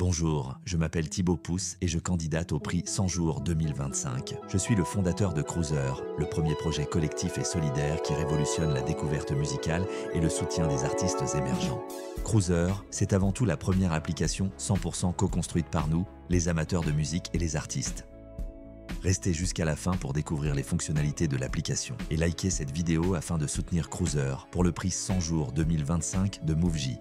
Bonjour, je m'appelle Thibaut Pousse et je candidate au prix 100 jours 2025. Je suis le fondateur de Cruiser, le premier projet collectif et solidaire qui révolutionne la découverte musicale et le soutien des artistes émergents. Cruiser, c'est avant tout la première application 100% co-construite par nous, les amateurs de musique et les artistes. Restez jusqu'à la fin pour découvrir les fonctionnalités de l'application et likez cette vidéo afin de soutenir Cruiser pour le prix 100 jours 2025 de Moveji.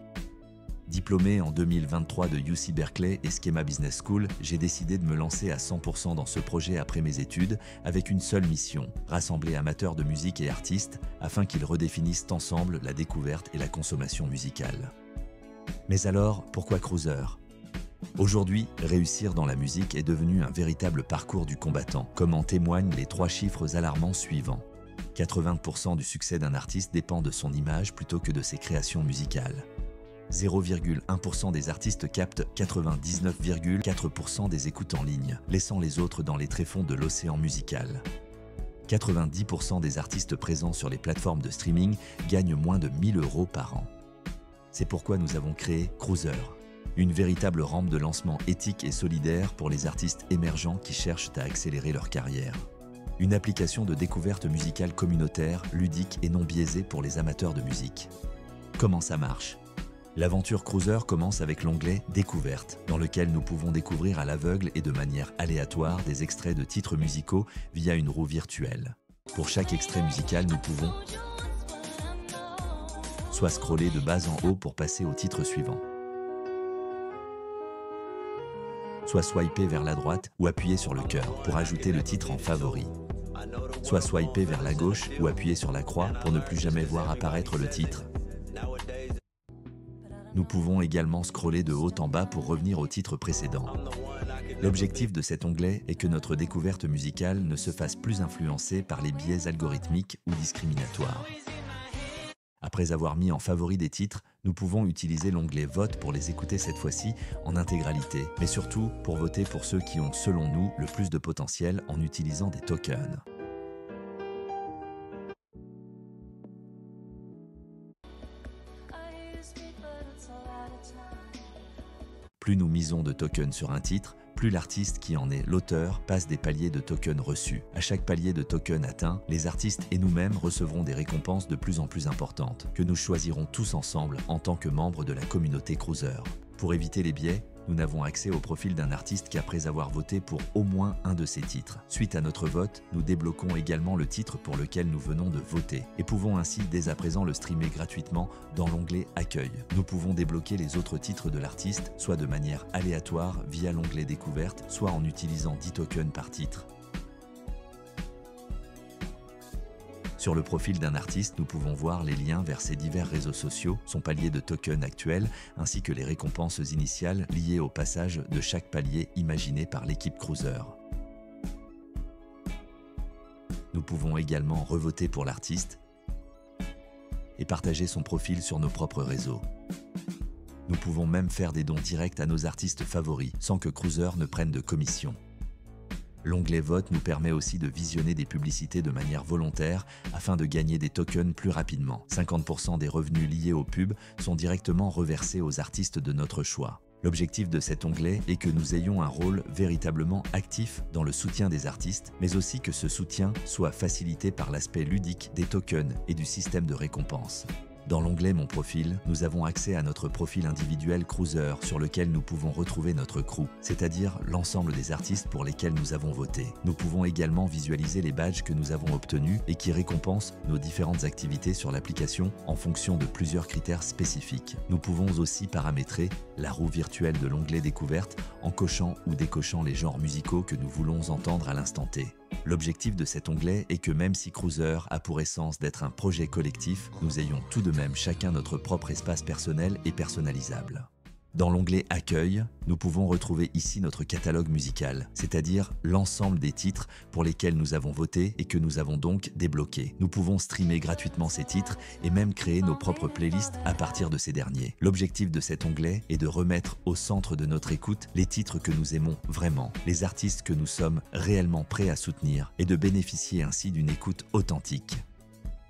Diplômé en 2023 de UC Berkeley et Schema Business School, j'ai décidé de me lancer à 100% dans ce projet après mes études avec une seule mission, rassembler amateurs de musique et artistes afin qu'ils redéfinissent ensemble la découverte et la consommation musicale. Mais alors, pourquoi Cruiser ? Aujourd'hui, réussir dans la musique est devenu un véritable parcours du combattant, comme en témoignent les 3 chiffres alarmants suivants. 80% du succès d'un artiste dépend de son image plutôt que de ses créations musicales. 0,1% des artistes captent 99,4% des écoutes en ligne, laissant les autres dans les tréfonds de l'océan musical. 90% des artistes présents sur les plateformes de streaming gagnent moins de 1 000 € par an. C'est pourquoi nous avons créé Cruiser, une véritable rampe de lancement éthique et solidaire pour les artistes émergents qui cherchent à accélérer leur carrière. Une application de découverte musicale communautaire, ludique et non biaisée pour les amateurs de musique. Comment ça marche ? L'aventure Cruiser commence avec l'onglet « Découverte », dans lequel nous pouvons découvrir à l'aveugle et de manière aléatoire des extraits de titres musicaux via une roue virtuelle. Pour chaque extrait musical, nous pouvons soit scroller de bas en haut pour passer au titre suivant, soit swiper vers la droite ou appuyer sur le cœur pour ajouter le titre en favori, soit swiper vers la gauche ou appuyer sur la croix pour ne plus jamais voir apparaître le titre. Nous pouvons également scroller de haut en bas pour revenir au titre précédent. L'objectif de cet onglet est que notre découverte musicale ne se fasse plus influencer par les biais algorithmiques ou discriminatoires. Après avoir mis en favori des titres, nous pouvons utiliser l'onglet Vote pour les écouter cette fois-ci en intégralité, mais surtout pour voter pour ceux qui ont, selon nous, le plus de potentiel en utilisant des tokens. Plus nous misons de tokens sur un titre, plus l'artiste qui en est l'auteur passe des paliers de tokens reçus. À chaque palier de tokens atteint, les artistes et nous-mêmes recevrons des récompenses de plus en plus importantes, que nous choisirons tous ensemble en tant que membres de la communauté Cruiser. Pour éviter les biais, nous n'avons accès au profil d'un artiste qu'après avoir voté pour au moins un de ses titres. Suite à notre vote, nous débloquons également le titre pour lequel nous venons de voter et pouvons ainsi dès à présent le streamer gratuitement dans l'onglet Accueil. Nous pouvons débloquer les autres titres de l'artiste, soit de manière aléatoire via l'onglet Découverte, soit en utilisant 10 tokens par titre. Sur le profil d'un artiste, nous pouvons voir les liens vers ses divers réseaux sociaux, son palier de tokens actuel, ainsi que les récompenses initiales liées au passage de chaque palier imaginé par l'équipe Cruiser. Nous pouvons également revoter pour l'artiste et partager son profil sur nos propres réseaux. Nous pouvons même faire des dons directs à nos artistes favoris, sans que Cruiser ne prenne de commission. L'onglet Vote nous permet aussi de visionner des publicités de manière volontaire afin de gagner des tokens plus rapidement. 50% des revenus liés aux pubs sont directement reversés aux artistes de notre choix. L'objectif de cet onglet est que nous ayons un rôle véritablement actif dans le soutien des artistes, mais aussi que ce soutien soit facilité par l'aspect ludique des tokens et du système de récompense. Dans l'onglet Mon profil, nous avons accès à notre profil individuel Cruiser sur lequel nous pouvons retrouver notre crew, c'est-à-dire l'ensemble des artistes pour lesquels nous avons voté. Nous pouvons également visualiser les badges que nous avons obtenus et qui récompensent nos différentes activités sur l'application en fonction de plusieurs critères spécifiques. Nous pouvons aussi paramétrer la roue virtuelle de l'onglet Découverte en cochant ou décochant les genres musicaux que nous voulons entendre à l'instant T. L'objectif de cet onglet est que même si Cruiser a pour essence d'être un projet collectif, nous ayons tout de même chacun notre propre espace personnel et personnalisable. Dans l'onglet Accueil, nous pouvons retrouver ici notre catalogue musical, c'est-à-dire l'ensemble des titres pour lesquels nous avons voté et que nous avons donc débloqués. Nous pouvons streamer gratuitement ces titres et même créer nos propres playlists à partir de ces derniers. L'objectif de cet onglet est de remettre au centre de notre écoute les titres que nous aimons vraiment, les artistes que nous sommes réellement prêts à soutenir et de bénéficier ainsi d'une écoute authentique.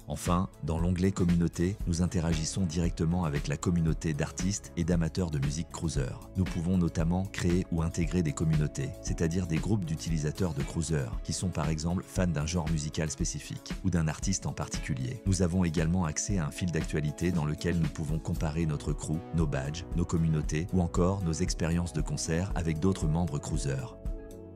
Enfin, dans l'onglet Communauté, nous interagissons directement avec la communauté d'artistes et d'amateurs de musique cruiser. Nous pouvons notamment créer ou intégrer des communautés, c'est-à-dire des groupes d'utilisateurs de cruiser, qui sont par exemple fans d'un genre musical spécifique ou d'un artiste en particulier. Nous avons également accès à un fil d'actualité dans lequel nous pouvons comparer notre crew, nos badges, nos communautés ou encore nos expériences de concert avec d'autres membres cruiser.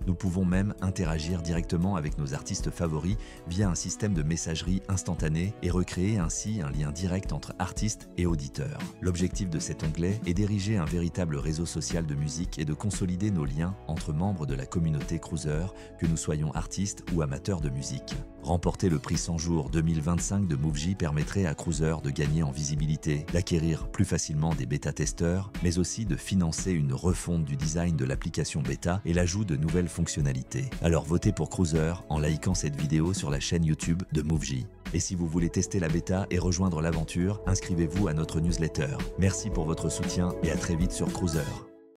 Nous pouvons même interagir directement avec nos artistes favoris via un système de messagerie instantanée et recréer ainsi un lien direct entre artistes et auditeurs. L'objectif de cet onglet est d'ériger un véritable réseau social de musique et de consolider nos liens entre membres de la communauté cruiser, que nous soyons artistes ou amateurs de musique. Remporter le prix 100 jours 2025 de Moovji permettrait à Cruiser de gagner en visibilité, d'acquérir plus facilement des bêta-testeurs, mais aussi de financer une refonte du design de l'application bêta et l'ajout de nouvelles fonctionnalités. Alors votez pour Cruiser en likant cette vidéo sur la chaîne YouTube de Moovji. Et si vous voulez tester la bêta et rejoindre l'aventure, inscrivez-vous à notre newsletter. Merci pour votre soutien et à très vite sur Cruiser.